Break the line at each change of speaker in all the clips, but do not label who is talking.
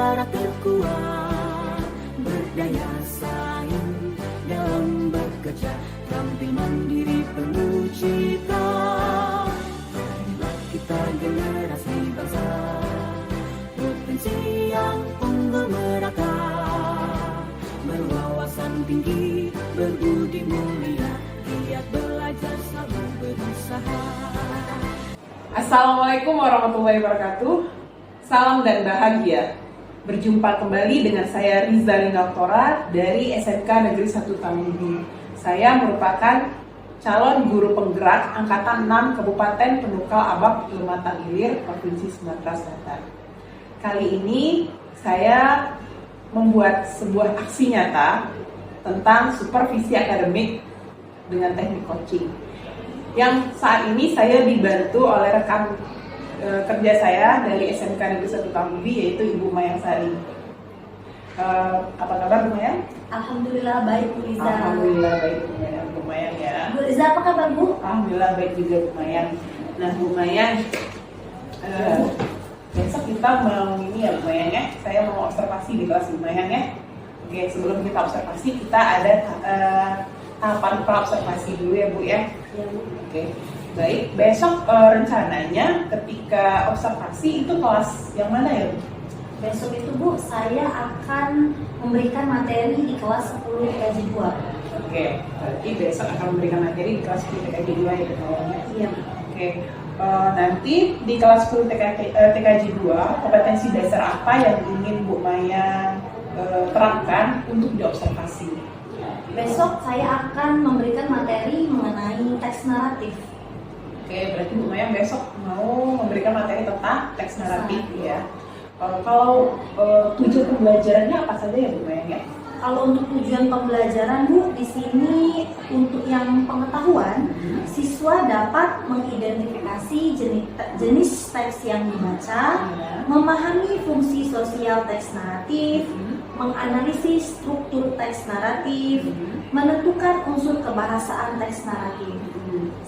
suara terkuat, berdaya saing dalam bekerja, tampil mandiri penuh cita. Marilah kita generasi bangsa, potensi yang unggul merata, berwawasan tinggi, berbudi mulia, giat belajar selalu berusaha.
Assalamualaikum warahmatullahi wabarakatuh. Salam dan bahagia. Berjumpa kembali dengan saya Riza Lina Oktora dari SMK Negeri 1 Tambubi. Saya merupakan calon guru penggerak Angkatan 6 Kabupaten Penukal Abak Kecamatan Ilir, Provinsi Sumatera Selatan. Kali ini saya membuat sebuah aksi nyata tentang supervisi akademik dengan teknik coaching. Yang saat ini saya dibantu oleh rekan kerja saya dari SMK Negeri 1 Tambubi, yaitu Ibu Mayang Sari. Apa kabar Bu Mayang?
Alhamdulillah baik Bu Riza.
Alhamdulillah baik Bu Mayang ya.
Bu Riza apa kabar Bu?
Alhamdulillah baik juga Bu Mayang. Nah Bu Mayang, besok kita mau ini ya Bu Mayang ya. Saya mau observasi di kelas Bu Mayang ya. Oke, sebelum kita observasi kita ada tahapan pra-observasi dulu ya Bu ya.
Ya Bu.
Oke, baik. Besok rencananya ketika observasi itu kelas yang mana ya Bu?
Besok itu Bu, saya akan memberikan materi di kelas 10 TKJ 2.
Oke, berarti besok akan memberikan materi di kelas 10 TKJ 2 ya Bu?
Iya.
Oke, nanti di kelas 10 TKJ 2 kompetensi dasar apa yang ingin Bu Maya terapkan untuk diobservasi?
Besok saya akan memberikan materi mengenai teks naratif.
Oke, berarti Bu Maya besok mau memberikan materi tentang teks naratif ya. Kalau tujuan pembelajarannya apa saja ya Bu Maya ya?
Kalau untuk tujuan pembelajaran Bu, di sini untuk yang pengetahuan, siswa dapat mengidentifikasi jenis teks yang dibaca, memahami fungsi sosial teks naratif, menganalisis struktur teks naratif, menentukan unsur kebahasaan teks naratif.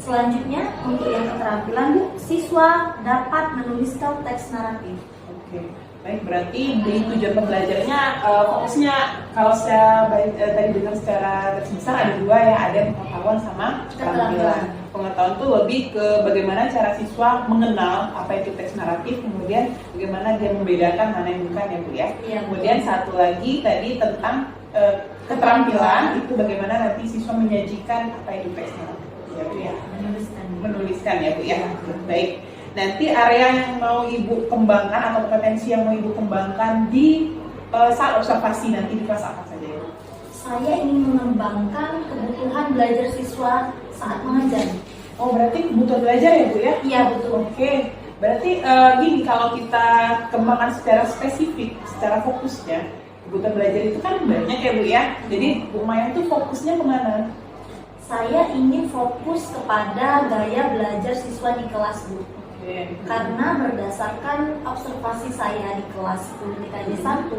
Selanjutnya, untuk yang keterampilan Bu, siswa dapat menuliskan teks naratif.
Oke, baik, berarti di tujuan pembelajarannya fokusnya kalau saya tadi dengar secara garis besar ada dua ya, ada pengetahuan sama keterampilan. Pengetahuan itu lebih ke bagaimana cara siswa mengenal apa itu teks naratif, kemudian bagaimana dia membedakan mana yang bukan ya Bu ya.
Iya,
Kemudian satu lagi tadi tentang keterampilan itu bagaimana nanti siswa menyajikan apa itu teks naratif ya Bu ya. Menuliskan ya Bu ya. Baik. Nanti area yang mau Ibu kembangkan atau kompetensi yang mau Ibu kembangkan di saat observasi nanti di kelas apa saja ya?
Saya ingin mengembangkan kebutuhan belajar siswa saat mengajar.
Oh, berarti kebutuhan belajar ya Bu ya?
Iya betul.
Oke, berarti gini, kalau kita kembangkan secara spesifik, secara fokusnya, kebutuhan belajar itu kan banyak ya Bu ya. Jadi Bu Maya itu fokusnya kemana?
Saya ingin fokus kepada gaya belajar siswa di kelas Bu. Karena berdasarkan observasi saya di kelas 10 TKJ 1,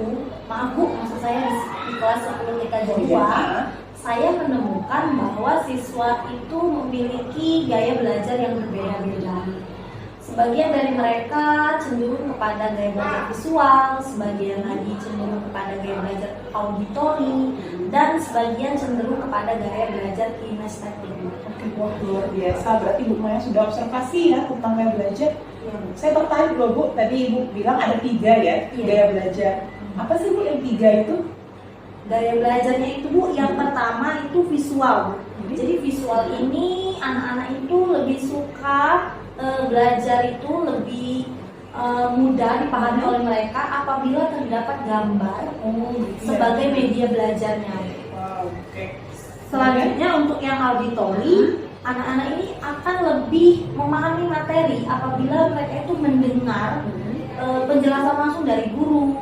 maaf Bu, maksud saya di kelas 10 TKJ 2, saya menemukan bahwa siswa itu memiliki gaya belajar yang berbeda-beda. Sebagian dari mereka cenderung kepada gaya belajar visual, sebagian lagi cenderung kepada gaya belajar auditori, dan sebagian cenderung kepada gaya belajar kinestetik.
Wah, luar biasa, berarti Bu Maya sudah observasi ya tentang gaya belajar. Saya tertarik loh Bu, tadi Ibu bilang ada 3 ya, gaya belajar. Apa sih Bu yang 3 itu?
Gaya belajarnya itu Bu, yang pertama itu visual. Jadi visual ini anak-anak itu lebih suka belajar itu lebih mudah dipahami oleh mereka apabila terdapat gambar sebagai media belajarnya.
Wow, oke.
Selanjutnya untuk yang auditori, anak-anak ini akan lebih memahami materi apabila mereka itu mendengar penjelasan langsung dari guru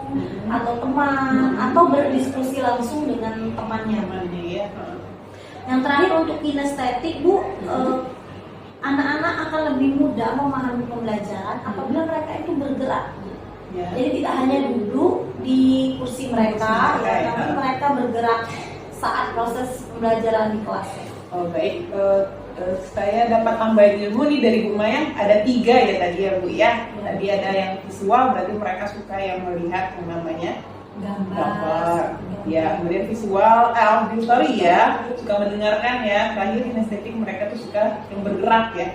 atau teman atau berdiskusi langsung dengan temannya. Yang terakhir untuk kinestetik Bu, anak-anak akan lebih mudah memahami pembelajaran apabila mereka itu bergerak. Jadi tidak hanya duduk di kursi mereka, tapi mereka bergerak saat proses pembelajaran di kelas.
Oh baik, saya dapat tambahin ilmu nih dari Bu Mayang, ada 3 ya tadi ya Bu ya. Tadi ada yang visual, berarti mereka suka yang melihat yang namanya gambar. Ya, kemudian visual, auditory ya, suka mendengarkan ya. Terakhir kinestetik, mereka tuh suka yang bergerak ya.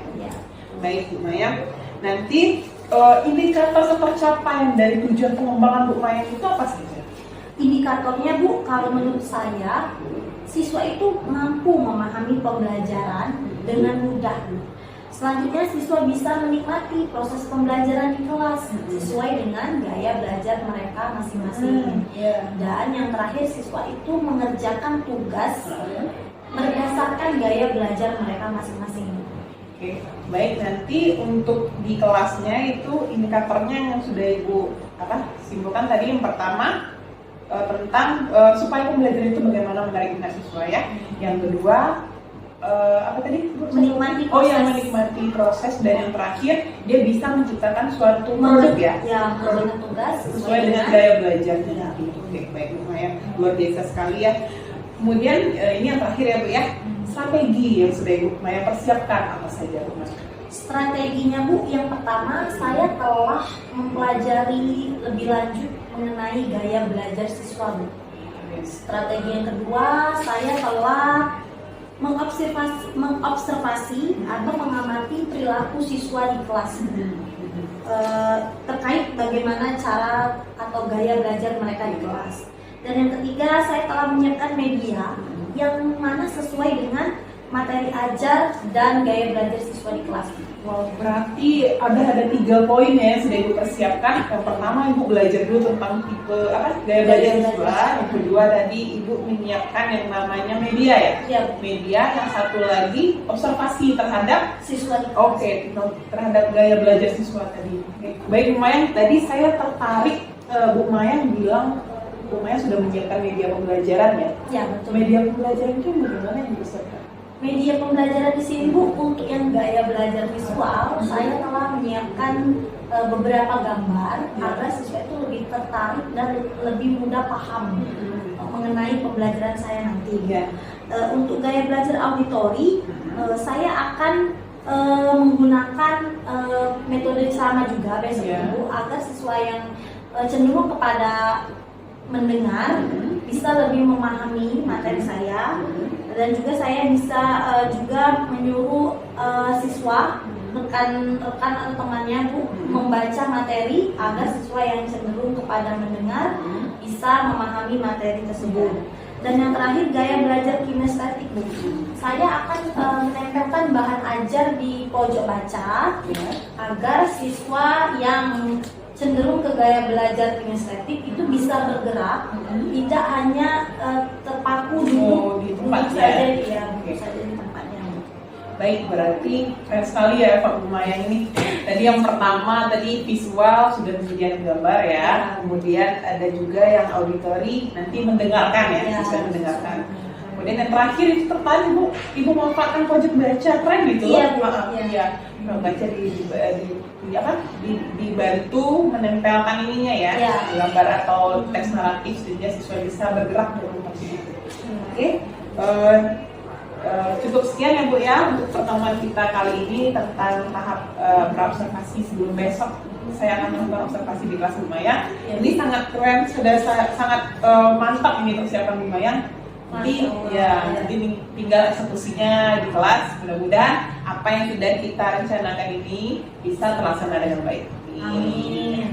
Baik Bu Mayang. Nanti indikator tercapaian dari tujuan pengembangan Bu Mayang itu apa saja?
Indikatornya Bu, kalau menurut saya siswa itu mampu memahami pembelajaran dengan mudah. Selanjutnya siswa bisa menikmati proses pembelajaran di kelas sesuai dengan gaya belajar mereka masing-masing. Dan yang terakhir siswa itu mengerjakan tugas berdasarkan gaya belajar mereka masing-masing.
Oke, baik, nanti untuk di kelasnya itu indikatornya yang sudah Ibu simpulkan tadi. Yang pertama tentang supaya pembelajaran itu bagaimana menarik minat siswa ya. Yang kedua apa tadi?
Menikmati proses.
Oh ya, menikmati proses. Dan yang terakhir dia bisa menciptakan suatu produk ya.
Ya, produk tugas
sesuai dengan gaya belajarnya. Oke, baik Bu Mayang, luar biasa sekali ya. Kemudian ini yang terakhir ya Bu ya, strategi yang sudah Ibu Mayang persiapkan apa saja Bu Mayang?
Strateginya Bu, yang pertama saya telah mempelajari lebih lanjut mengenai gaya belajar siswa Bu. Strategi yang kedua, saya telah mengobservasi atau mengamati perilaku siswa di kelas terkait bagaimana cara atau gaya belajar mereka di kelas. Dan yang ketiga, saya telah menyiapkan media yang mana sesuai dengan materi ajar dan gaya belajar siswa di kelas.
Wow, berarti ada 3 poin ya yang sudah Ibu persiapkan. Yang pertama Ibu belajar dulu tentang tipe gaya belajar siswa. Yang kedua tadi Ibu menyiapkan yang namanya media ya.
Ya.
Media. Yang satu lagi observasi terhadap
siswa di kelas.
Oke, terhadap gaya belajar siswa tadi. Oke. Baik Bu Mayang, tadi saya tertarik Bu Mayang bilang Bu Mayang sudah menyiapkan media pembelajaran ya.
Ya, betul.
Media pembelajaran itu bagaimana yang disiapkan?
Media pembelajaran di sini Bu, untuk yang gaya belajar visual, saya telah menyiapkan beberapa gambar agar siswa itu lebih tertarik dan lebih mudah paham mengenai pembelajaran saya nanti. Untuk gaya belajar auditori, saya akan menggunakan metode sama juga besok Bu, agar siswa yang cenderung kepada mendengar bisa lebih memahami materi saya. Dan juga saya bisa juga menyuruh siswa, rekan-rekan atau temannya Bu, membaca materi agar siswa yang cenderung kepada mendengar bisa memahami materi tersebut. Dan yang terakhir, gaya belajar kinestetik Bu. Saya akan menempelkan bahan ajar di pojok baca agar siswa yang cenderung ke gaya belajar kinestetik itu bisa bergerak, tidak hanya terpaku duduk
di tempatnya
saja, saja di tempatnya.
Baik, berarti keren sekali ya Pak Bu Mayang ini. Tadi yang pertama tadi visual sudah menyediakan gambar ya, kemudian ada juga yang auditori, nanti mendengarkan ya, siswa mendengarkan. Kemudian yang terakhir itu tertarik Ibu manfaatkan pojok baca, keren gitu loh. Iya. Baca dibantu menempelkan ininya ya, gambar atau teks naratif sehingga siswa bisa bergerak dalam tersebut. Oke. Cukup sekian ya Bu ya untuk pertemuan kita kali ini tentang tahap berobservasi sebelum besok. Saya akan melakukan observasi di kelas Bu Mayang. Ini sangat keren, sudah sangat mantap ini persiapan Bu Mayang. Nanti nanti tinggal eksekusinya di kelas. Mudah-mudahan apa yang sudah kita rencanakan ini bisa terlaksana dengan baik.
Amin.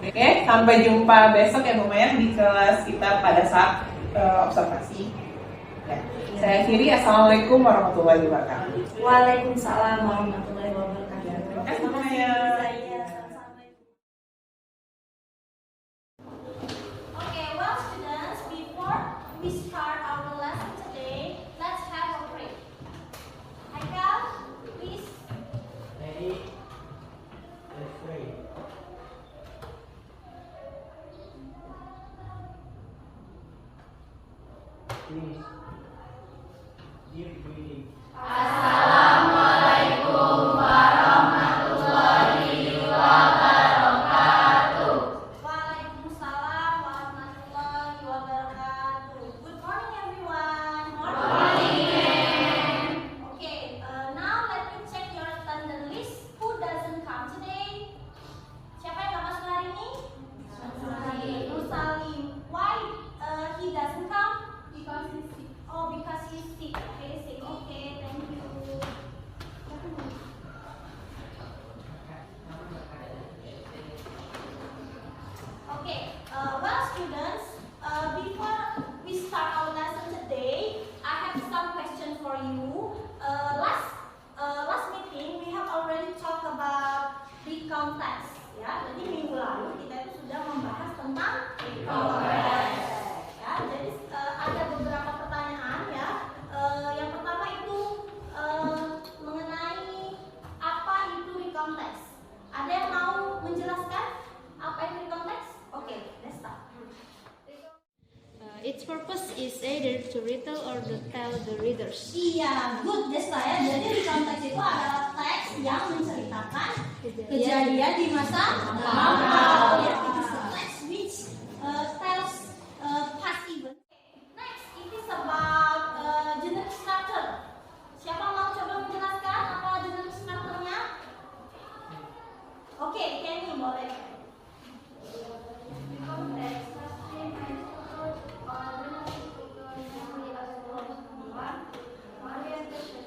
Oke, sampai jumpa besok ya Bu Mayang di kelas kita pada saat observasi. Ya. Saya akhiri, assalamualaikum warahmatullahi wabarakatuh.
Waalaikumsalam warahmatullahi wabarakatuh.
Terima kasih Bu Mayang.
Okay, well students, before we start our lesson today, let's have a break. Haikal, please.
Ready? Let's pray. Please. Deep breathing.
Waalaikumsalam warahmatullahi wabarakatuh. Good morning everyone. Morning. Okay,
purpose is either to retell or to tell the readers.
Iya, good Desta ya. Jadi di konteks itu adalah teks yang menceritakan kejadian di masa lampau. Ya, it is a text which tells past event. Next, it is about generic structure. Siapa mau coba menjelaskan apa generic structure-nya? Oke, Kenny boleh.
Context orientation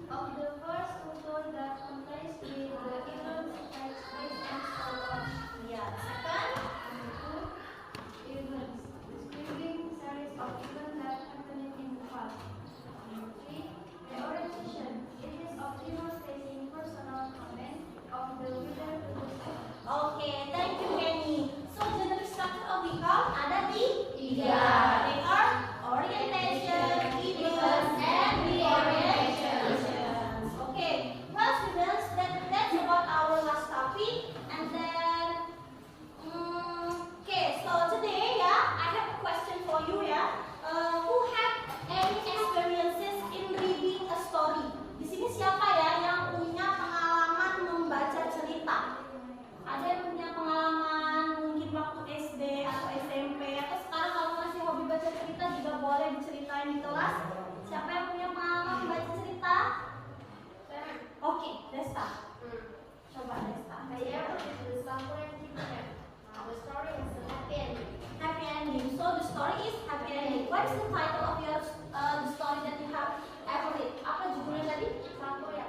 of the first tutor that complies with the given text based on so
Ya, second.
events, describing series of events that happened in the past. 3. The orientation. It is optimal stating personal comment of the reader to the story.
Oke, thank you Kenny. So generic structure of become ada di tiga. They are orientation, events, and reorientations. Okay, well students, that's about our last topic. And then, okay, so today I have a question for you who have any experiences in reading a story? Di sini siapa yang punya pengalaman membaca cerita? Ada yang punya pengalaman mungkin waktu SD atau SMP atau sekarang kalau masih hobi baca cerita juga boleh diceritain di kelas. Siapa yang punya pengalaman membaca cerita? Oke, Desta. Coba Desta.
Saya begitu sampai yang tiga. The story is a happy ending.
Happy ending. So the story is happy ending. What is the title of your the story that you have ever read? Apa judulnya tadi?
Sakuya.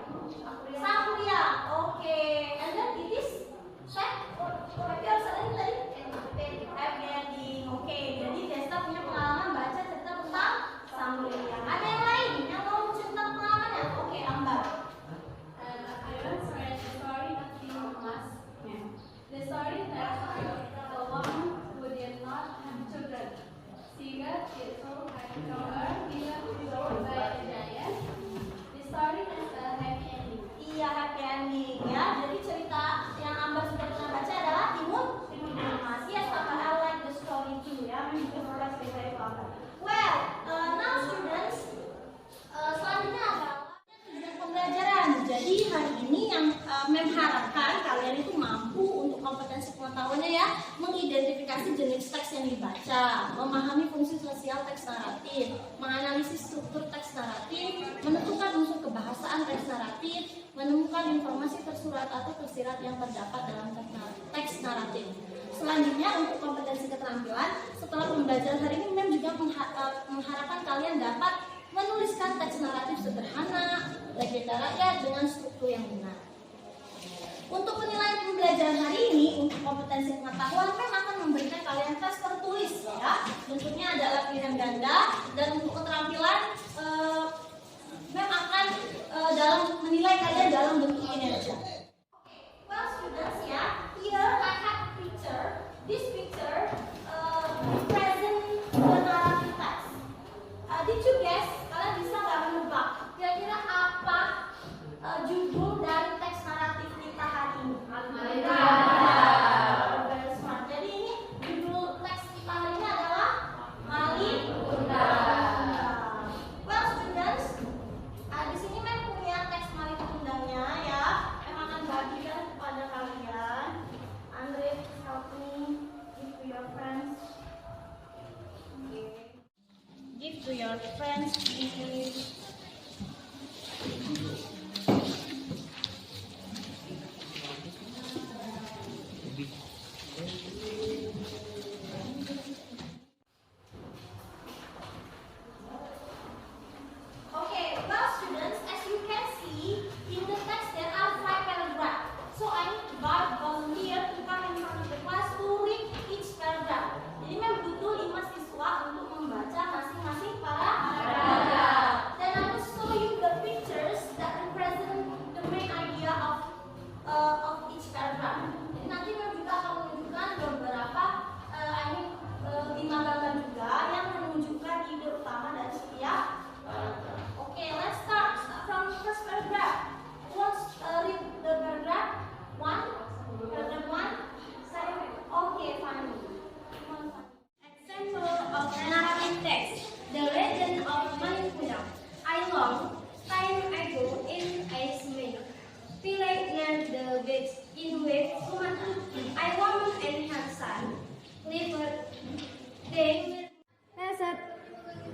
Sakuya. Oke. And then it is sad or happy or sad tadi? Happy ending. Oke. Jadi Desta punya pengalaman baca cerita tentang Sakuya. Ada yang lain yang mau cerita pengalamannya? Oke, Ambar.
I once read the story of King Mas. The story tells the one who did not have children. Sehingga it so happened to her given to by a giant. The story has a happy ending.
Iya, happy ending ya. Jadi cerita yang Ambar sudah pernah baca adalah Timun Mas. Yes, Ambar, I like the story too ya. Memang juga suka cerita itu Ambar. Well, now students, selanjutnya adalah tujuan pembelajaran. Jadi hari ini yang Mem harapkan kalian itu mampu untuk kompetensi pengetahuannya ya, mengidentifikasi jenis teks yang dibaca, memahami fungsi sosial teks naratif, menganalisis struktur teks naratif, menentukan unsur kebahasaan teks naratif, menemukan informasi tersurat atau tersirat yang terdapat dalam teks naratif. Selanjutnya untuk kompetensi keterampilan, setelah pembelajaran hari ini Mem juga mengharapkan kalian dapat menuliskan teks naratif sederhana, legenda rakyat dengan struktur yang benar. Untuk penilaian pembelajaran hari ini, untuk kompetensi pengetahuan, Mem akan memberikan kalian tes tertulis ya. Bentuknya adalah pilihan ganda, dan untuk keterampilan Mem akan menilai kalian dalam bentuk kinerja. Well students ya, here I have a picture. This picture present the narrative text. Did you guess? Kalian bisa nggak menebak? Kira-kira apa judul dari teks naratif kita hari ini? Very smart. Jadi ini judul teks kita hari ini adalah Malibunda. Well students, di sini Mem punya teks Malibundanya ya. Mem akan bagikan kepada kalian. Andre, help me give to your friends. Okay. Give to your friends, please. Okay, well students, as you can see, in the text there are 5 paragraphs. So I need to volunteer to come in front of the class to read each paragraph. Jadi memang butuh 5 siswa untuk membaca masing-masing paragraph. Then I will show you the pictures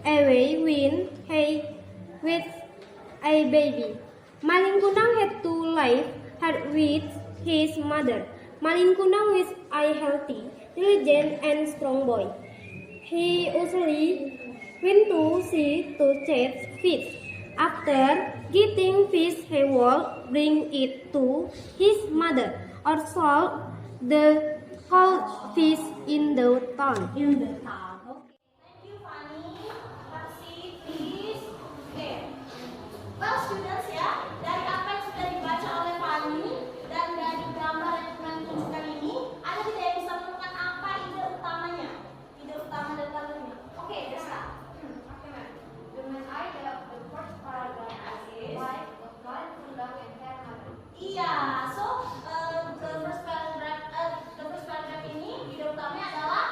away with a baby. Malin Kundang had to live with his mother. Malin Kundang was a healthy, diligent, and strong boy. He usually went to sea to catch fish. After getting fish, he would bring it to his mother or sold the caught fish in the town.
Thank you, Fanny. Have a seat, please. Okay. Well, students ya, dari apa yang sudah dibaca oleh Fanny dan dari gambar yang kalian tunjukkan ini, ada tidak yang bisa menemukan apa ide utamanya? Ide utama dari gambarnya. Oke, Desa.
Okay, ma'am. The main idea of the first paragraph is why the Malin Kundang and her mother.
Iya, so the first paragraph ini ide utamanya adalah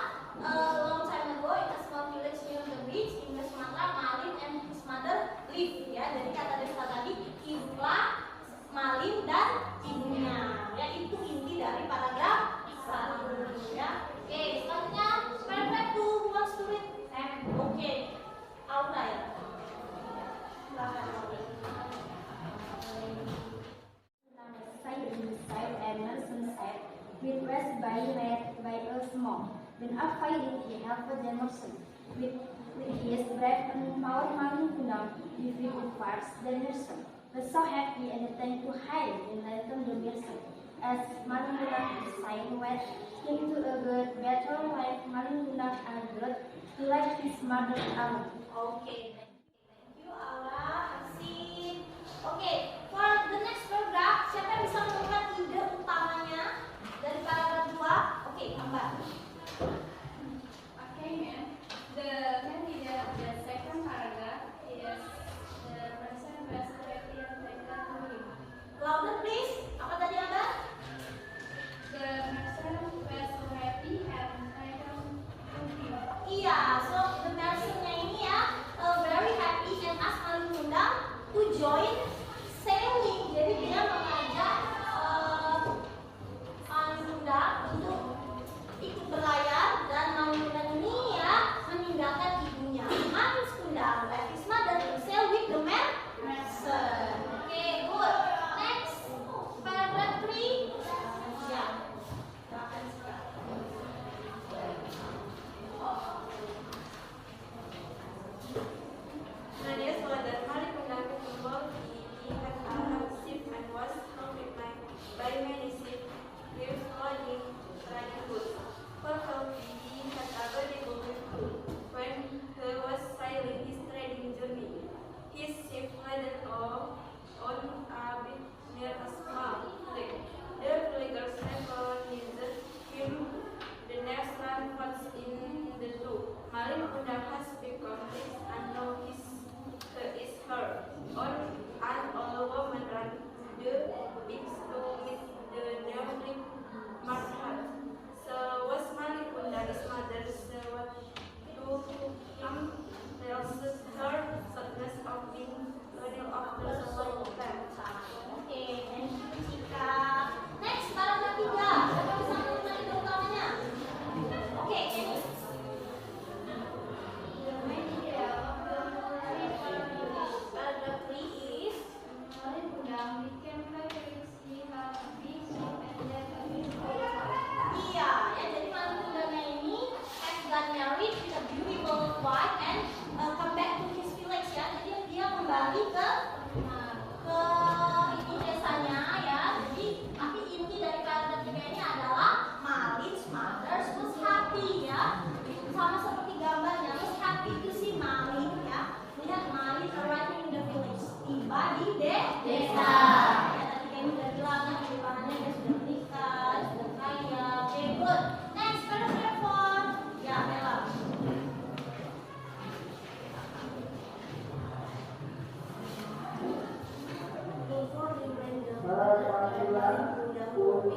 long time ago in a small village near the beach in West Sumatra, Malin and his mother live. Ya, jadi kata Desa tadi hiduplah Malin dan ibunya. Ya, itu inti dari paragraf 1. Ya. Oke, selanjutnya paragraph 2 who wants to read? Oke, Aura ya. Silakan Aura.
With West by led by a small. When up fighting, he helped Emerson. With his brave and power, Malin Kundang defeated Fars the Nursen. Was so happy and turned to hide in Lantern the Nursen. As Malin Kundang decided went into a good better life, Malin Kundang agreed to like his mother's armor.
Oke, thank you Aura. Asik. Oke, for the next paragraph, siapa yang bisa menemukan ide utamanya dari paragraf 2? Oke, Ambar.
Okay, ma'am. The main idea of the second paragraph is the person was happy and taken to him.
Louder please. Apa tadi Ambar?
The person was so happy and taken to him.
Iya, so the personnya ini ya very happy and asked Malin Kundang to join sailing. Jadi dia mengajak Malin Kundang untuk ikut berlayar dan Malin Kundang ini ya meninggalkan ibunya. Malin Kundang left his mother to sail with the Merson. Oke, good. Next, paragraph 3. Ya, silakan.
Nadia's mother, Malin Kundang, involved he had a ship and was helped by many ship crews loading trading goods. For help, he had a valuable crew. When he was sailing his trading journey, his ship landed on a beach near a small lake. The villagers recognized him. The next land falls in the two. Malin Kundang has become rich and now he is her. An old woman ran the beach to meet the drowning Martha. So was Malin Kundang's mother what to him tells her sadness of being loaded after so long time.
Oke, thank you Cika. Next, paragraf 3. Siapa bisa menemukan ide utamanya? Oke, ini.
The main idea of the
Paragraph 3 is
Malin Kundang became very rich. He had a big ship and then a big boat.
iya, ya jadi Malin Kundangnya ini has got married with a beautiful wife and come back to his village ya. Jadi dia kembali ke itu desanya ya. Jadi tapi inti dari paragraf 3 ini adalah Malin's mother was happy ya. Sama seperti gambarnya, was happy to see Malin ya. Lihat Malin arriving in the village. Tiba di desa. Ya, tadi kami sudah bilang ya, kehidupannya dia sudah menikah, sudah kaya. Oke, good. Next, paragraph 4. Ya, Bella. Before we went the only woman born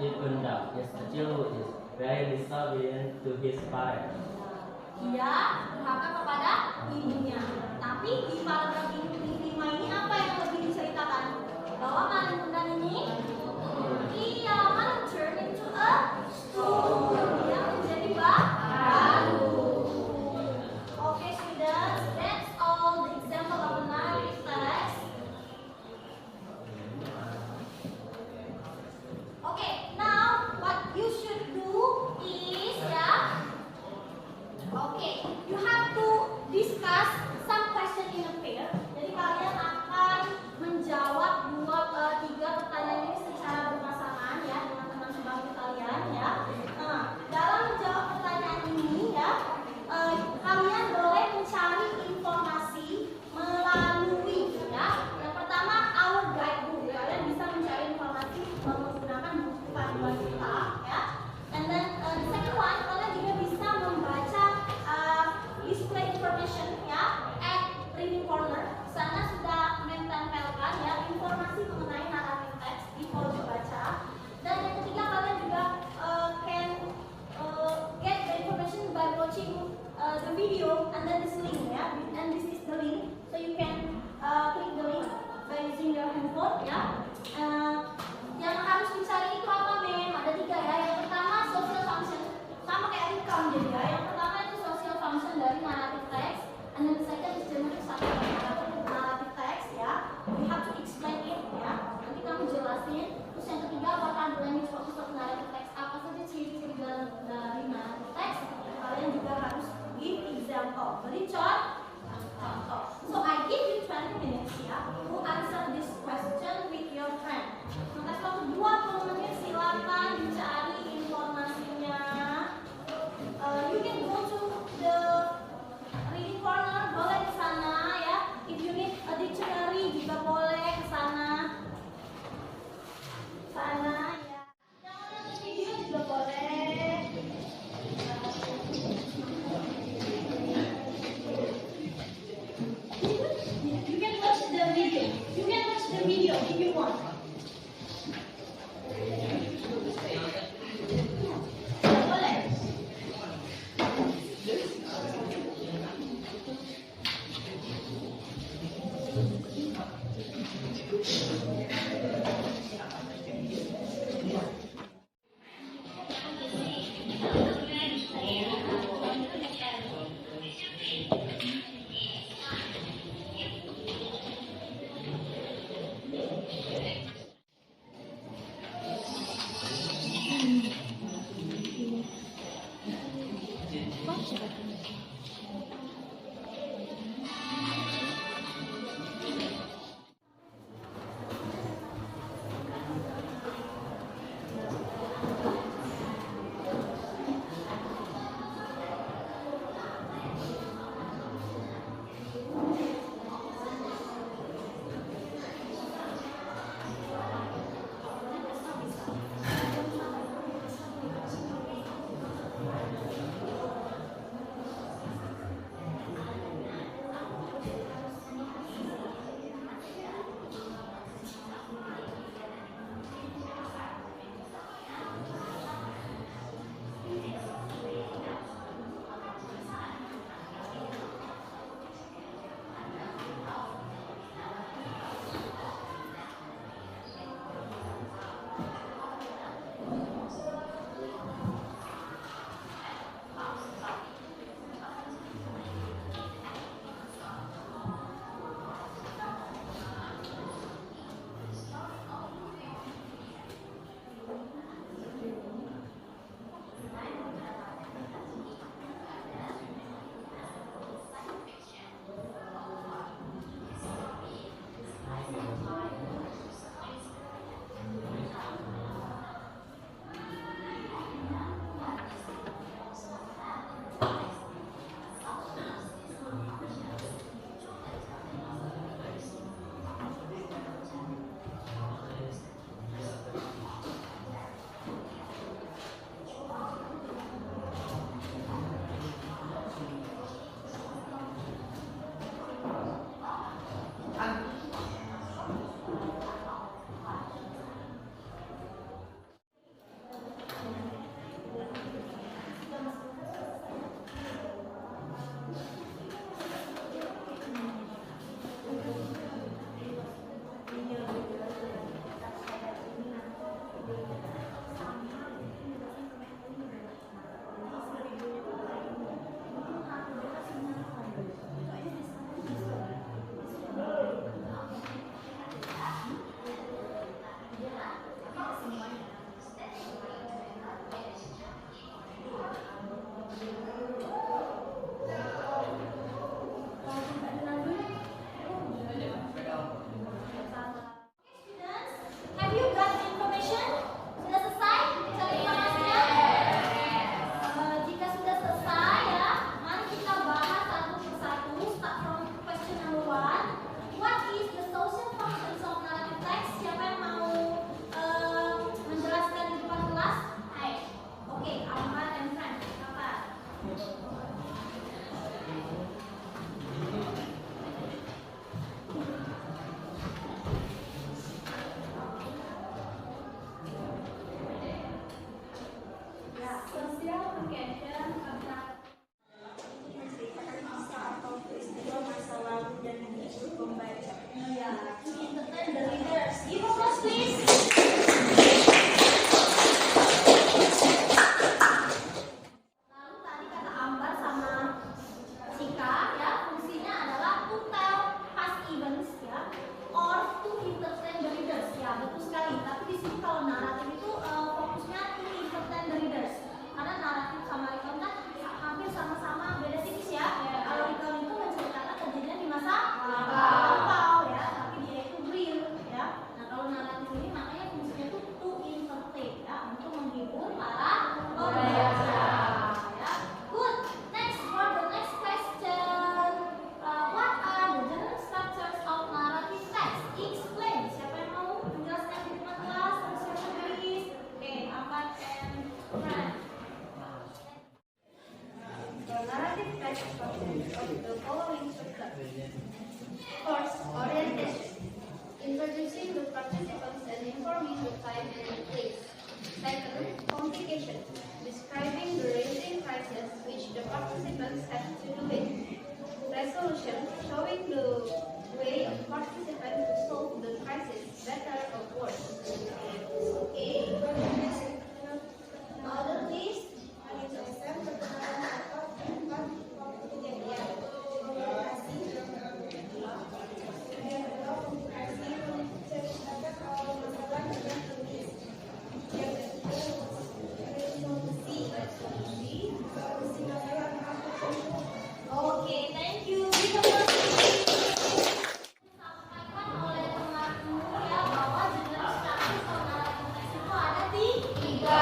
It turned out, yes, Acil is very disobedient to his father.
Dia durhaka kepada ibunya. Tapi di paragraf ini 5 ini apa yang lebih diceritakan? Bahwa Malin Kundang ini Malin turn into a stool. Dia menjadi batu. Okay, students, that's all the example of a narrative text. Okay, now what you should do is you have to discuss some question in a pair. Jadi kalian akan menjawab 3 pertanyaan ini secara berpasangan ya dengan teman sebangku kalian ya. Nah, dalam menjawab pertanyaan ini ya, kalian boleh mencari informasi melalui ya. Yang pertama our guidebook. Kalian bisa mencari informasi menggunakan buku panduan kita ya. And then the second one, kalian juga bisa membaca display information ya at reading corner. Sana sudah mentempelkan ya informasi mengenai narrative text di kolom baca. Dan yang ketiga, kalian juga can get the information by watching the video and then this link ya. And this is the link, so you can click the link by using your handphone ya. Yang harus dicari itu apa, Mem? Ada 3 ya. Yang pertama social function, sama kayak recount jadi ya. Yang pertama itu social function dari narrative text, and then the second is generic structure of narrative text ya. We have to explain it ya. Nanti kamu jelasin. Terus yang ketiga what are the language focus of narrative text? Apa saja ciri-ciri dari narrative text? Kalian juga harus give example. Beri contoh. So I give you 20 minutes ya to answer this question with your friend. Maka waktu 20 menit silakan dicari informasinya. You can go to the reading corner, boleh ke sana ya. If you need a dictionary juga boleh ke sana. Sana ya. Jangan nonton video juga boleh. You can watch the video. You can watch the video if you want. Boleh.
Social occasion attract
masa lalu dan menghibur pembaca. Ya, to entertain the readers. Give applause, please. Lalu tadi kata Ambar sama Cika ya, fungsinya adalah to tell past events ya, or to entertain the readers ya, betul sekali. Tapi di sini kalau naratif itu fokusnya to entertain the readers. Karena naratif sama recount kan hampir sama-sama, beda tipis ya. Kalau recount itu menceritakan kejadian di masa lampau ya, tapi dia itu real ya. Nah kalau naratif ini makanya fungsinya itu to entertain ya, untuk menghibur para pembaca ya. Good. Next for the next question, what are the general structures of narrative text? Explain. Siapa yang mau menjelaskan di depan kelas? Siapa please? Oke, Ahmad and Fran.
The narrative text consists of the following structure. First, orientation. Introducing the participants and informing the time and place. Second, complication. Describing the raising crisis which the participants have to do with. Resolution. Showing the way of participants to solve the crisis, better or worse.
Okay. Order please. Okay, thank you. Disampaikan oleh temanmu ya bahwa jenis status atau naratif teks itu ada tiga.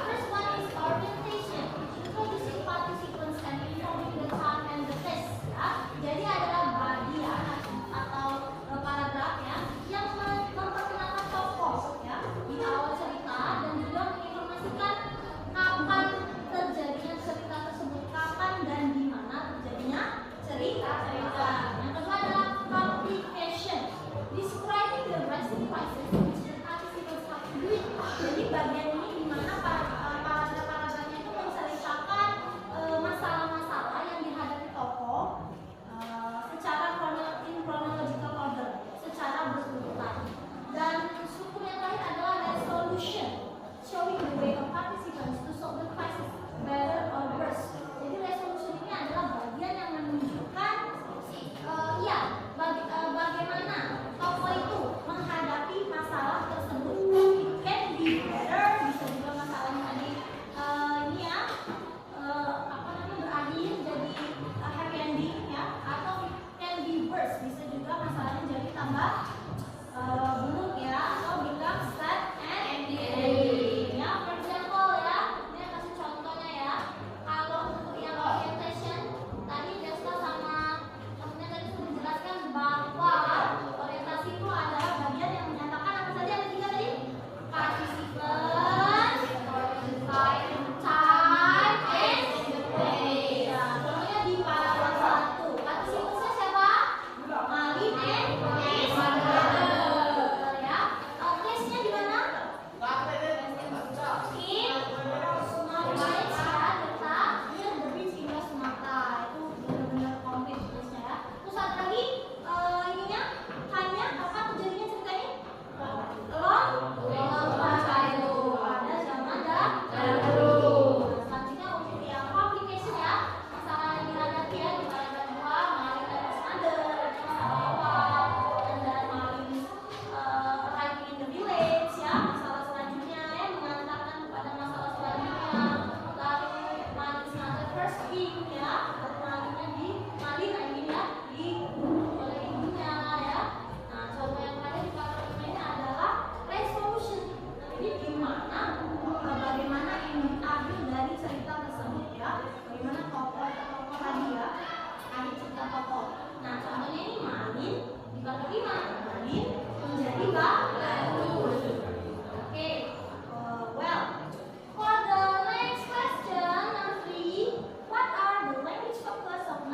First one is orientation, introducing participants and informing the time and the place ya. Jadi adalah bagian atau paragraf ya yang memperkenalkan tokoh ya di awal cerita dan juga menginformasikan kapan terjadinya cerita tersebut, kapan dan di mana terjadinya cerita. Yang kedua adalah complication, describing the rising crisis which the participants have to do with. Jadi bagian ini di mana paragraf-paragrafnya itu menceritakan masalah-masalah yang dihadapi tokoh secara chronological order, secara berurutan. Dan struktur yang terakhir adalah resolution, showing the way of participants to solve the crisis, better or worse. Jadi resolution ini adalah bagian yang menunjukkan bagaimana tokoh itu menghadapi masalah tersebut. It can be better, bisa juga masalahnya tadi berakhir jadi happy ending ya, atau it can be worse, bisa juga masalahnya jadi tambah buruk ya, atau become sad and ending ya. For example ya, ini kasih contohnya ya. Kalau untuk yang orientation tadi Desta sama temennya tadi sudah menjelaskan bahwa orientasi itu adalah bagian yang menyatakan apa saja ada tiga tadi, participant, time, and place. Nah, contohnya di paragraf 1, participantsnya siapa? Malin and Chris ya. Place-nya di mana? Sumatera itu benar-benar komplit tulisnya ya. Terus ada lagi ininya hanya apa terjadinya cerita ini? Itu ada zaman dahulu. Selanjutnya untuk yang complication ya, masalah yang dihadapi ya di paragraf 2, Malin dan Iskandar, masalah awal, dan Malin arriving in the village ya, masalah selanjutnya yang mengantarkan kepada masalah selanjutnya. Lalu Malin Iskandar first king ya, lalu Malin dibunuh oleh ibunya ya. Nah, contoh yang terakhir di paragraf ini adalah resolution. Jadi gimana bagaimana ini akhir dari cerita tersebut ya, bagaimana tokoh tadi ya, akhir cerita tokoh. Nah, contohnya ini Malin di paragraf 5, Malin menjadi batu. Oke, well, for the next question, number 3, what are the language factors of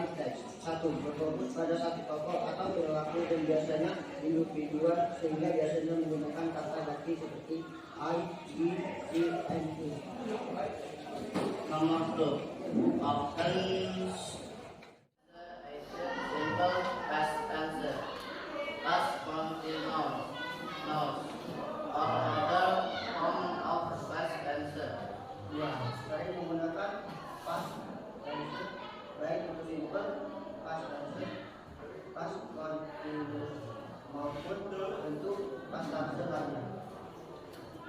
Imperatif teks. 1. Berfokus pada satu tokoh atau perilaku dan biasanya individual sehingga biasanya menggunakan kata ganti seperti I, we, he, and he.
Nomor 2. Often simple past tense. Past continuous. Or other form of past tense.
Ya, selain menggunakan past tense, baik itu simple, past tense, past continuous maupun bentuk past tense lainnya.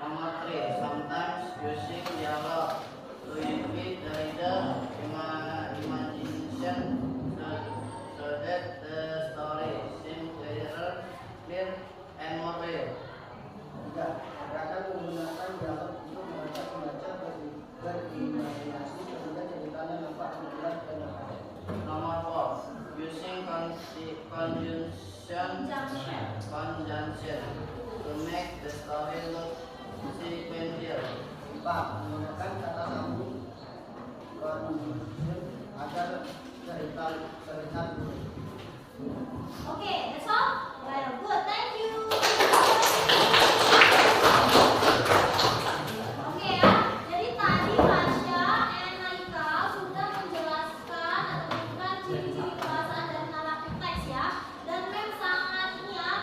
Nomor 3. Sometimes using dialogue to invite the reader imagination so that the story seems clear and more real.
Tidak, terkadang menggunakan dialog untuk mengajak pembaca berimajinasi sehingga ceritanya nampak membuat dan menarik.
Nomor 4. Using conjunction to make the story look sequential.
4. Menggunakan kata sambung conjunction agar cerita terlihat unik.
Okay, that's all. Well, good. Thank you. Oke ya, jadi tadi Tasya and Naika sudah menjelaskan atau menunjukkan ciri-ciri kebahasaan dari naratif teks ya. Dan Mem sangat ini ya,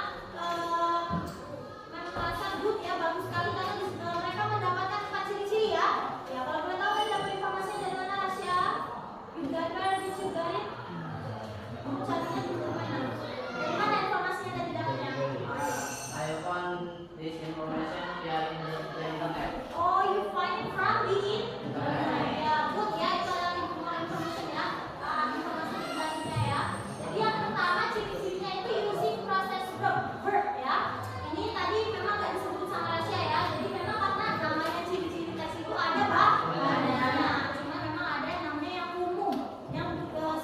Mem merasa good ya, bagus sekali karena mereka mendapatkan 4 ciri-ciri ya. Ya kalau boleh tahu tadi dapat informasinya dari mana Tasya? You got it? Carinya di mana? Dari mana informasinya tadi dapatnya?
I found this information via the internet.
Oh, you find it from the internet. Ya, good ya, itu adalah information ya, informasi selanjutnya ya. Jadi yang pertama ciri-cirinya itu using process verb ya. Ini tadi memang nggak disebut sama Rasya ya. Jadi memang karena namanya ciri-ciri teks itu ada Pak. Ada. Cuma memang ada yang namanya yang umum, yang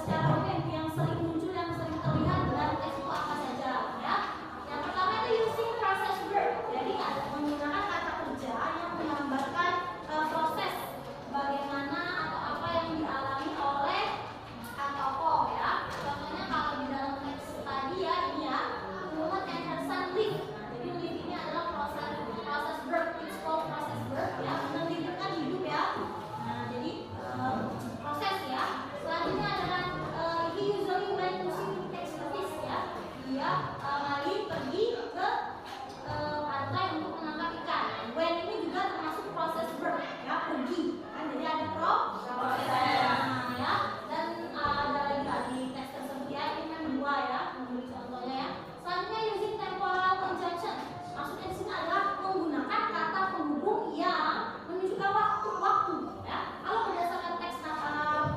secara umum yang sering muncul, yang sering terlihat dalam teks itu apa saja ya. Yang pertama itu using process verb. Jadi ada menggunakan kata kerja yang menggambarkan proses bagaimana atau apa yang dialami oleh tokoh ya. Contohnya kalau di dalam teks tadi ya ini ya, woman and her son live. Jadi live ini adalah proses verb, it's called process verb ya. Live kan hidup ya. Nah jadi proses ya. Selanjutnya adalah he usually went to see text service ya. Dia kali pergi ke pantai untuk menangkap ikan. When ini juga termasuk proses verb ya, pergi kan, jadi ada proses ya. Dan ada lagi di teks tersebut ya, ini kan 2 ya, memberi contohnya ya. Selanjutnya using temporal conjunction, maksudnya di sini adalah menggunakan kata penghubung yang menunjukkan waktu ya. Kalau berdasarkan teks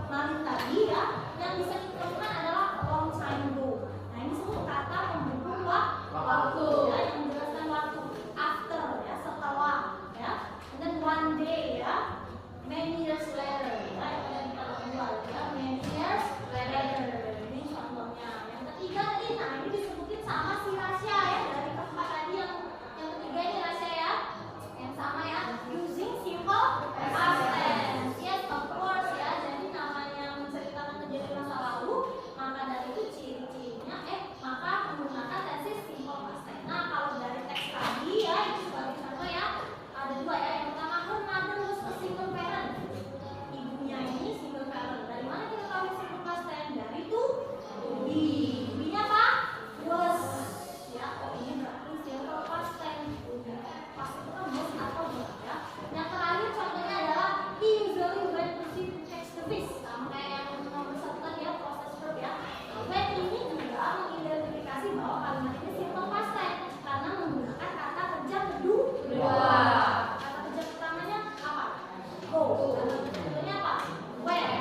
Malin tadi ya, yang bisa kita temukan adalah long time ago. Nah ini semua kata penghubung waktu ya, yang menjelaskan waktu. After ya, setelah ya. And then one day ya, many years later ya, itu yang kita kedua ya, many years later. Ini contohnya. Yang ketiga tadi, nah ini disebutin sama si Rasya ya, dari keempat tadi yang ketiga ini Rasya ya, yang sama ya, using simple past tense. Yes, of course ya. Jadi namanya menceritakan kejadian masa lalu, maka dari itu ciri-cirinya maka menggunakan tense simple past tense. Nah kalau dari teks tadi ya, itu sebagai contoh ya, ada 2 ya. Yang pertama, her mother was a single parent. Ibunya ini single parent. Dari mana kita tahu simple past tense? Dari to be. Be-nya apa? Was. Ya, ini berarti simple past tense. Past itu kan was atau was ya. Yang terakhir contohnya adalah he usually went to see text service. Sama kayak yang nomor 1 tadi ya, proses verb ya. When ini juga mengidentifikasi bahwa kalimat ini simple past tense karena menggunakan kata kerja kedua. Kata kerja pertamanya apa? Go. Kata kerja keduanya apa? Where.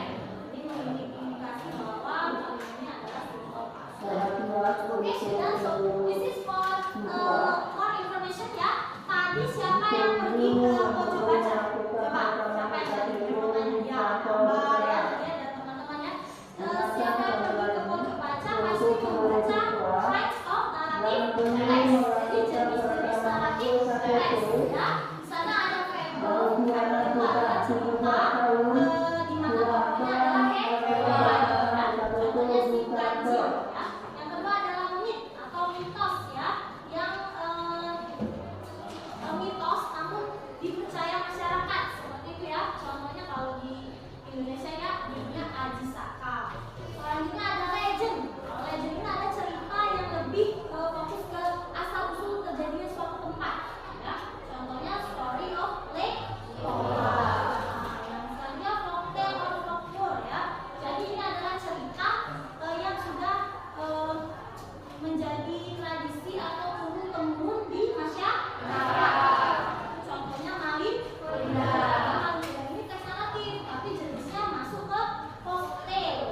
Ini mengindikasi bahwa kalimat ini adalah simple past tense. Oke, dan so this is for more information ya. Tadi siapa yang pergi ke pojok baca? Coba, siapa yang tadi teman-teman ya, gambar ya, tadi ada teman-temannya. Siapa yang pergi ke pojok baca pasti membaca types of narrative text. Jadi jenis-jenis naratif text ya. Di sana ada fable, fable itu adalah cerita,
Indonesia ya, jadinya Aji Saka. Selanjutnya ada legend. Kalau legend ini ada cerita yang lebih fokus ke asal usul terjadinya suatu tempat. Ya, contohnya story of Lake Toba. Yang selanjutnya folktale or folklore ya. Jadi ini adalah cerita yang sudah menjadi tradisi atau turun temurun di masyarakat. Contohnya Malin Kundang. Malin Kundang ini teknologi, tapi jenisnya masuk ke folktale.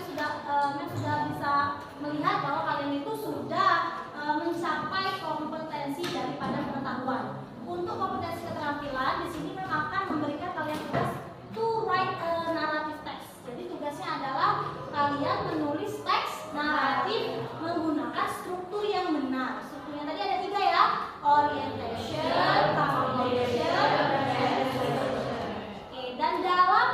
sudah bisa melihat bahwa kalian itu sudah mencapai kompetensi daripada pengetahuan. Untuk kompetensi keterampilan di sini memang akan memberikan kalian tugas to write a narrative text. Jadi tugasnya adalah kalian menulis teks naratif menggunakan struktur yang benar. Strukturnya tadi ada 3 ya, orientation, foundation, dan resolution. Oke, dan dalam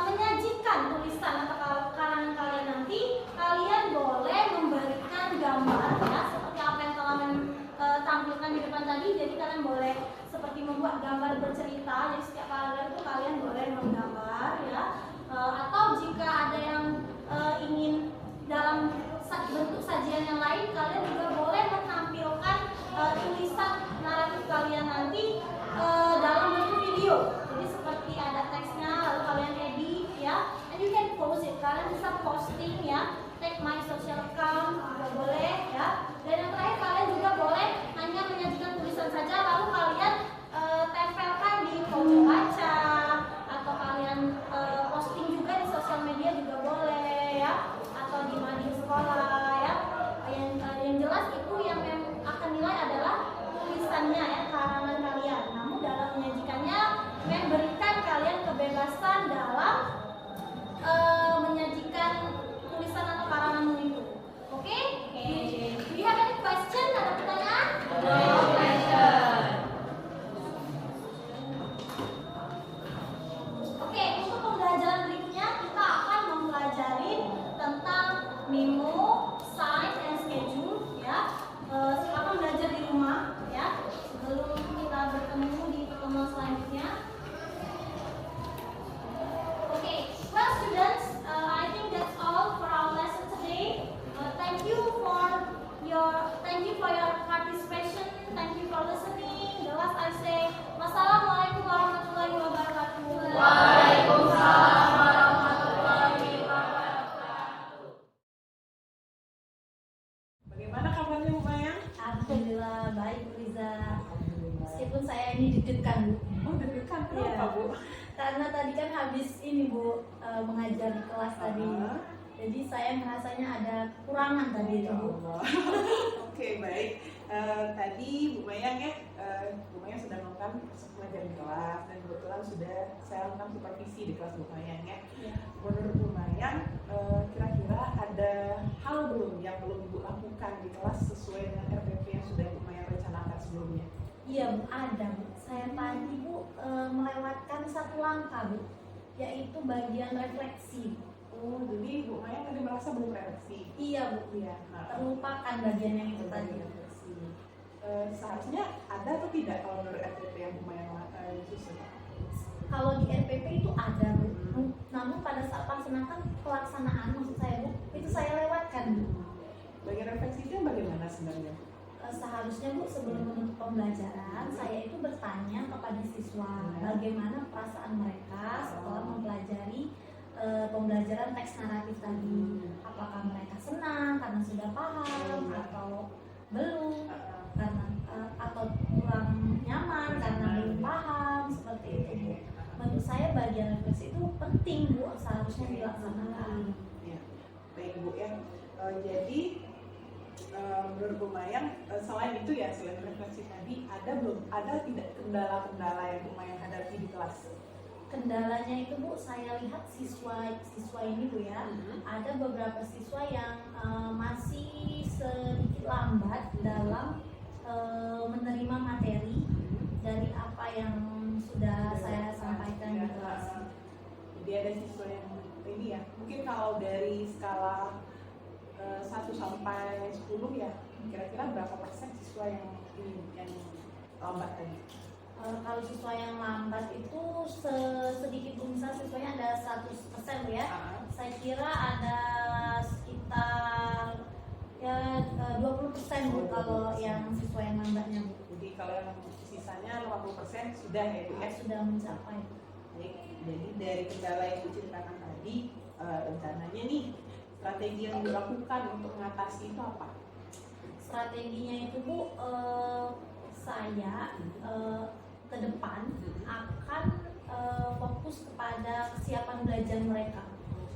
menyajikan tulisan atau karangan kalian nanti, kalian boleh memberikan gambar ya, seperti apa yang telah tampilkan di depan tadi. Jadi kalian boleh seperti membuat gambar bercerita. Jadi setiap paragraf itu kalian boleh menggambar ya. Atau jika ada yang ingin dalam bentuk sajian yang lain, kalian juga boleh menampilkan tulisan naratif kalian nanti dalam bentuk video. Jadi seperti ada teksnya, lalu kalian edit ya, and you can post it. Kalian bisa posting ya, tag my social account juga boleh ya. Dan yang terakhir, kalian juga boleh hanya menyajikan tulisan saja, lalu kalian tempelkan di foto baca, atau kalian posting juga di sosial media juga boleh ya, atau di mading sekolah ya. Yang jelas itu yang akan nilai adalah tulisannya ya, karangan kalian. Namun dalam menyajikannya memberikan kalian kebebasan dalam menyajikan tulisan atau karanganmu itu. Oke? Do you have any question? Ada pertanyaan? No question. Oke, untuk pembelajaran berikutnya kita akan mempelajari tentang memo, sign, and schedule ya. Silakan belajar di rumah ya, sebelum kita bertemu di pertemuan selanjutnya. Okay, well students, I think that's all for our lesson today. Thank you for your participation. Thank you for listening. The last I say, wassalamualaikum warahmatullahi wabarakatuh. Waalaikumsalam warahmatullahi wabarakatuh.
Bagaimana kabarnya Bu Mayang?
Alhamdulillah baik Bu Riza. Meskipun saya ini deg-degan Bu.
Oh, deg-degan kenapa Bu?
Karena tadi kan habis ini Bu mengajar di kelas tadi. Jadi saya merasanya ada kekurangan tadi itu Bu.
Oke, baik. Tadi Bu Mayang ya, Bu Mayang sudah melakukan pelajaran di kelas dan kebetulan sudah saya lakukan supervisi di kelas Bu Mayang ya. Menurut Bu Mayang, kira-kira ada hal yang belum Ibu lakukan di kelas sesuai dengan RPP yang sudah Bu Mayang rencanakan sebelumnya?
Iya Bu, ada Bu. Saya tadi Bu melewatkan satu langkah Bu, yaitu bagian refleksi.
Oh, jadi Bu Mayang tadi merasa belum refleksi?
Iya Bu,
Iya.
terlupakan bagian yang itu tadi.
Refleksi. Seharusnya ada atau tidak kalau menurut RPP yang Bu Mayang susun?
Kalau di RPP itu ada Bu, namun pada saat pelaksanaan maksud saya Bu, itu saya lewatkan Bu.
Bagian refleksi itu bagaimana sebenarnya?
Seharusnya Bu, sebelum menutup pembelajaran, saya itu bertanya kepada siswa bagaimana perasaan mereka setelah mempelajari pembelajaran teks naratif tadi. Apakah mereka senang karena sudah paham atau belum, karena atau kurang nyaman karena belum paham, seperti itu Bu. Menurut saya bagian refleksi itu penting Bu, seharusnya dilaksanakan.
Ya, baik Bu ya. Jadi menurut Bu Mayang, selain itu ya, selain refleksi tadi, ada tidak kendala-kendala yang Bu Mayang hadapi di kelas?
Kendalanya itu Bu, saya lihat siswa ini Bu ya, ada beberapa siswa yang masih sedikit lambat dalam menerima materi dari apa yang sudah saya sampaikan di kelas.
Jadi ada siswa yang ini ya, mungkin kalau dari skala 1 sampai 10 ya, kira-kira berapa persen siswa yang lambat tadi?
Kalau siswa yang lambat itu sedikit misal siswanya ada 100% ya. Saya kira ada sekitar ya 20% Bu kalau yang siswa yang lambatnya Bu.
Jadi kalau yang sisanya 50% sudah ya Bu ya?
Sudah mencapai.
Baik, jadi dari kendala yang diceritakan tadi, rencananya nih strategi yang dilakukan untuk mengatasi itu apa?
Strateginya itu Bu, saya ke depan akan fokus kepada kesiapan belajar mereka.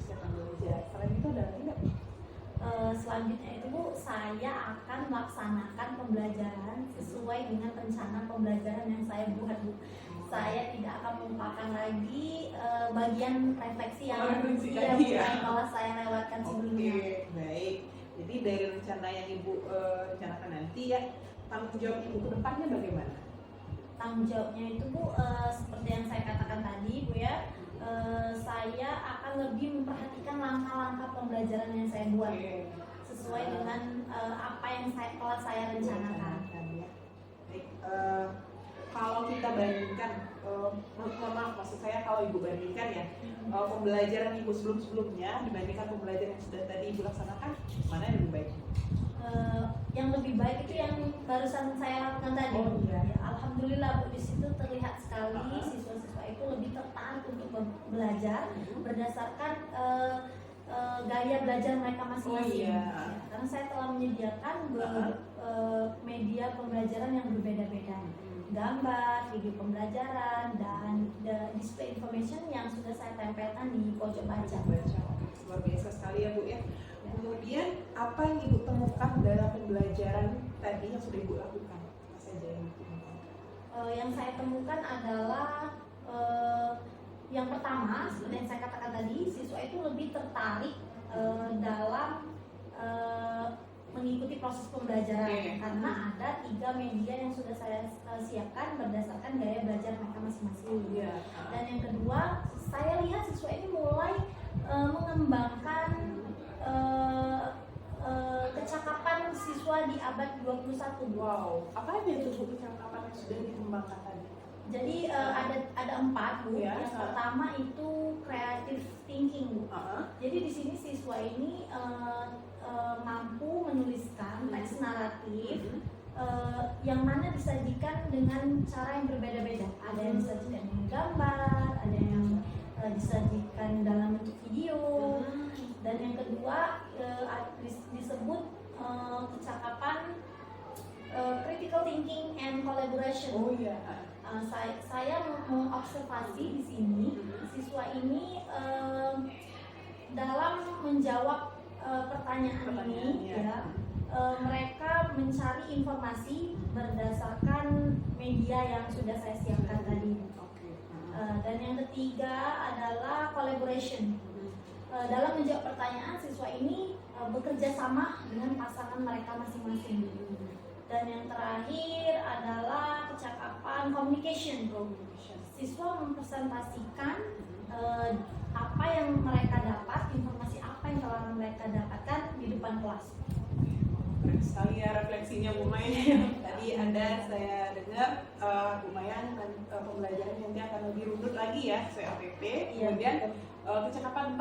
Kesiapan belajar. Selain itu ada lagi?
selanjutnya itu Bu, saya akan melaksanakan pembelajaran sesuai dengan rencana pembelajaran yang saya buat Bu. Saya tidak akan melupakan lagi bagian refleksi yang telah saya lewatkan sebelumnya.
Oke, baik. Jadi dari rencana yang Ibu rencanakan nanti ya, tanggung jawab Ibu ke depannya bagaimana?
Tanggung jawabnya itu Bu, seperti yang saya katakan tadi Bu ya, saya akan lebih memperhatikan langkah-langkah pembelajaran yang saya buat sesuai dengan apa yang telah saya rencanakan.
Baik, kalau kita bandingkan, maaf maksud saya kalau Ibu bandingkan ya, pembelajaran Ibu sebelum-sebelumnya dibandingkan pembelajaran yang sudah tadi Ibu laksanakan, mana yang lebih baik?
Yang lebih baik itu yang barusan saya lakukan tadi. Ya, alhamdulillah Bu, di situ terlihat sekali siswa-siswa itu lebih tertarik untuk belajar berdasarkan gaya belajar mereka masing-masing. Ya, karena saya telah menyediakan media pembelajaran yang berbeda-beda, gambar, video pembelajaran, dan display information yang sudah saya tempelkan di pojok baca.
Luar biasa sekali ya Bu ya. Kemudian apa yang Ibu temukan dalam pembelajaran tadi yang sudah Ibu lakukan? Apa saja yang Ibu temukan?
Yang saya temukan adalah yang pertama, seperti yang saya katakan tadi, siswa itu lebih tertarik dalam mengikuti proses pembelajaran karena ada 3 media yang sudah saya siapkan berdasarkan gaya belajar mereka masing-masing. Dan yang kedua, saya lihat siswa ini mulai mengembangkan kecakapan siswa di abad 21.
Wow, apa aja itu kecakapan yang sudah dikembangkan tadi?
Jadi ada 4 Bu. Yang pertama itu creative thinking Bu. Jadi di sini siswa ini mampu menuliskan teks naratif yang mana disajikan dengan cara yang berbeda-beda. Ada yang disajikan dengan gambar, ada yang disajikan dalam bentuk video. Dan yang kedua disebut kecakapan critical thinking and collaboration. Saya mengobservasi di sini siswa ini dalam menjawab pertanyaan ini ya, mereka mencari informasi berdasarkan media yang sudah saya siapkan tadi. Dan yang ketiga adalah collaboration. Dalam menjawab pertanyaan, siswa ini bekerja sama dengan pasangan mereka masing-masing. Dan yang terakhir adalah kecakapan communication. Siswa mempresentasikan apa yang mereka dapat, informasi apa yang telah mereka dapatkan di depan kelas.
Keren sekali ya refleksinya Bu Maya. Tadi saya dengar Bu Maya dan pembelajaran nanti akan lebih runut lagi ya, CLPP. Kemudian kecakapan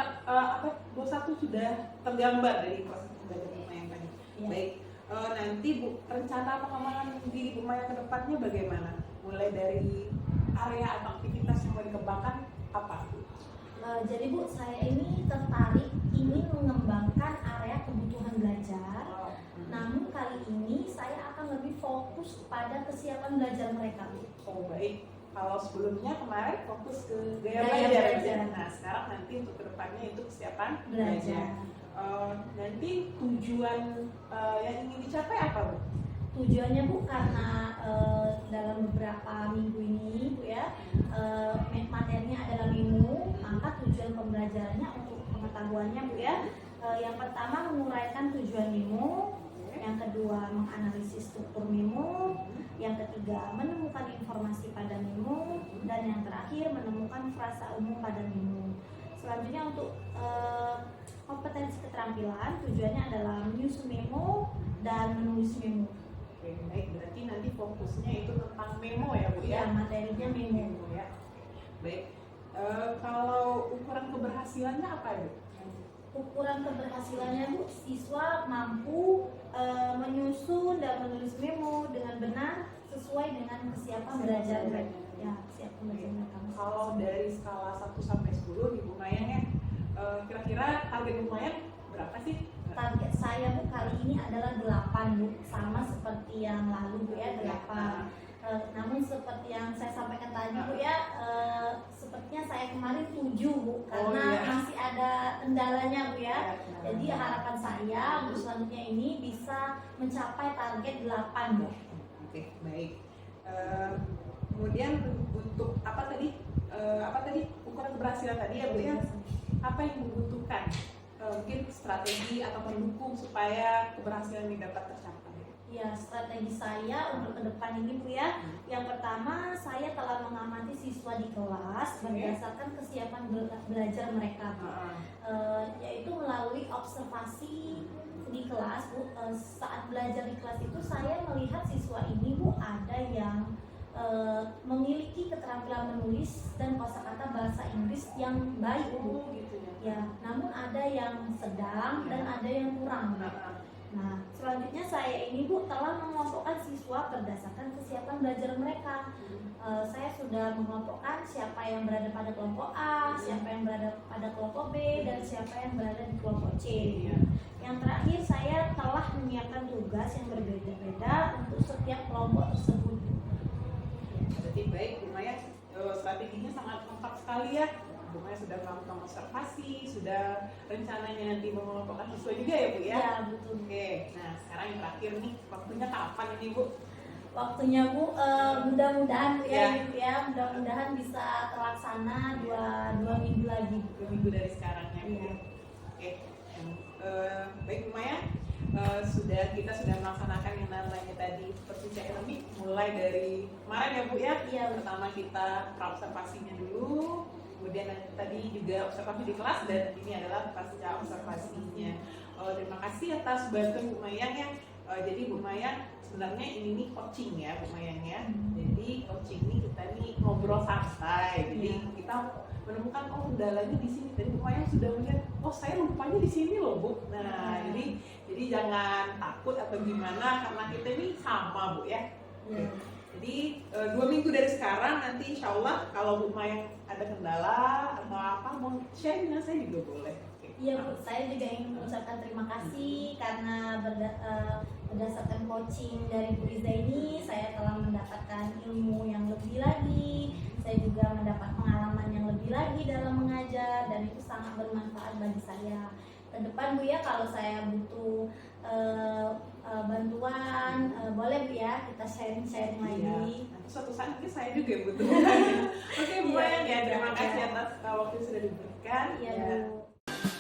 21 sudah tergambar dari proses pembelajaran Bu Maya tadi. Baik. Nanti Bu, rencana pengembangan diri Bu Maya ke depannya bagaimana? Mulai dari area atau aktivitas yang mau dikembangkan apa Bu?
Jadi Bu, saya ini tertarik ingin mengembangkan area kebutuhan belajar. Namun kali ini saya akan lebih fokus pada kesiapan belajar mereka.
Oh baik. Kalau sebelumnya kemarin fokus ke gaya belajar. Nah sekarang nanti untuk kedepannya itu kesiapan belajar. Nanti tujuan yang ingin dicapai apa Bu?
Tujuannya Bu, karena dalam beberapa minggu ini Bu ya, materinya adalah memo, maka tujuan pembelajarannya untuk pengetahuannya Bu ya, yang pertama menguraikan tujuan memo, yang kedua menganalisis struktur memo, yang ketiga menemukan informasi pada memo, dan yang terakhir menemukan frasa umum pada memo. Selanjutnya untuk kompetensi keterampilan, tujuannya adalah menyusun memo dan menulis memo.
Oke, baik, berarti nanti fokusnya itu tentang memo ya Bu ya?
Ya, materinya memo
ya. Baik, kalau ukuran keberhasilannya apa Bu?
Ukuran keberhasilannya Bu, siswa mampu menyusun dan menulis memo dengan benar sesuai dengan kesiapan belajar mereka. Ya, kesiapan belajar mereka.
Kalau dari skala 1 sampai 10 di Bu Maya ya, kira-kira target Bu Maya berapa sih?
Target saya Bu kali ini adalah 8 Bu, sama seperti yang lalu Bu ya, 8. Namun seperti yang saya sampaikan tadi Bu ya, seperti sepertinya saya kemarin 7 Bu, karena
iya.
masih ada kendalanya Bu ya.
Iya.
Jadi harapan saya untuk selanjutnya ini bisa mencapai target 8 Bu.
Oke, baik. Kemudian untuk apa tadi ukuran keberhasilan tadi ya Bu ya? Apa yang membutuhkan mungkin strategi atau pendukung supaya keberhasilan ini dapat tercapai?
Ya, strategi saya untuk ke depan ini Bu ya. Yang pertama, saya telah mengamati siswa di kelas berdasarkan kesiapan belajar mereka Bu. Yaitu melalui observasi di kelas Bu. Saat belajar di kelas itu saya melihat siswa ini Bu ada yang memiliki keterampilan menulis dan kosakata bahasa Inggris yang baik Bu.
Gitu ya.
Ya, namun ada yang sedang dan ada yang kurang. Nah, selanjutnya saya ini Bu telah mengelompokkan siswa berdasarkan kesiapan belajar mereka. Saya sudah mengelompokkan siapa yang berada pada kelompok A, siapa yang berada pada kelompok B, dan siapa yang berada di kelompok C. Yang terakhir saya telah menyiapkan tugas yang berbeda-beda untuk setiap kelompok tersebut.
Berarti baik, Bu Maya, strateginya sangat lengkap sekali ya. Bu Maya sudah melakukan observasi, sudah rencananya nanti mengelompokkan siswa juga ya Bu ya?
Ya, betul.
Oke, nah sekarang yang terakhir nih, waktunya kapan ini Bu?
Waktunya Bu, mudah-mudahan Bu ya,
Ya.
Ibu ya, mudah-mudahan bisa terlaksana dua minggu lagi.
2 minggu dari sekarang ya Bu.
Iya.
Oke, baik Bu Maya, kita sudah melaksanakan yang namanya tadi persiapan akademik mulai dari kemarin ya Bu ya.
Iya.
Pertama kita praobservasinya dulu, kemudian tadi juga observasi di kelas, dan ini adalah pasca observasinya. Terima kasih atas bantuan Bu Mayang ya. Jadi Bu Mayang sebenarnya ini nih coaching ya Bu Mayang ya. Jadi coaching ini kita nih ngobrol santai. Jadi kita menemukan kendalanya di sini. Tadi Bu Mayang sudah melihat, saya lupanya di sini loh Bu. Nah jadi jangan takut atau gimana, karena kita ini sama Bu ya. Jadi 2 minggu dari sekarang nanti insya Allah kalau Bu Mayang ada kendala atau apa mau share dengan saya juga boleh.
Iya Bu, saya juga ingin mengucapkan terima kasih karena berdasarkan coaching dari Bu Riza ini saya telah mendapatkan ilmu yang lebih lagi. Saya juga mendapat pengalaman yang lebih lagi dalam mengajar, dan itu sangat bermanfaat bagi saya. Ke depan Bu ya, kalau saya butuh bantuan, boleh Bu ya, kita sharing lagi.
Nanti suatu saat mungkin saya juga butuh. Oke Bu Mayang ya, terima kasih atas waktu yang sudah diberikan.
Iya Bu.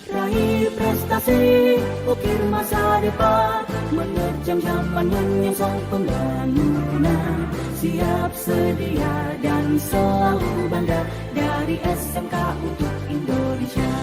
Raih prestasi, ukir masa depan, menerjang zaman menyongsong pembangunan. Siap sedia dan selalu bangga dari SMK untuk Indonesia.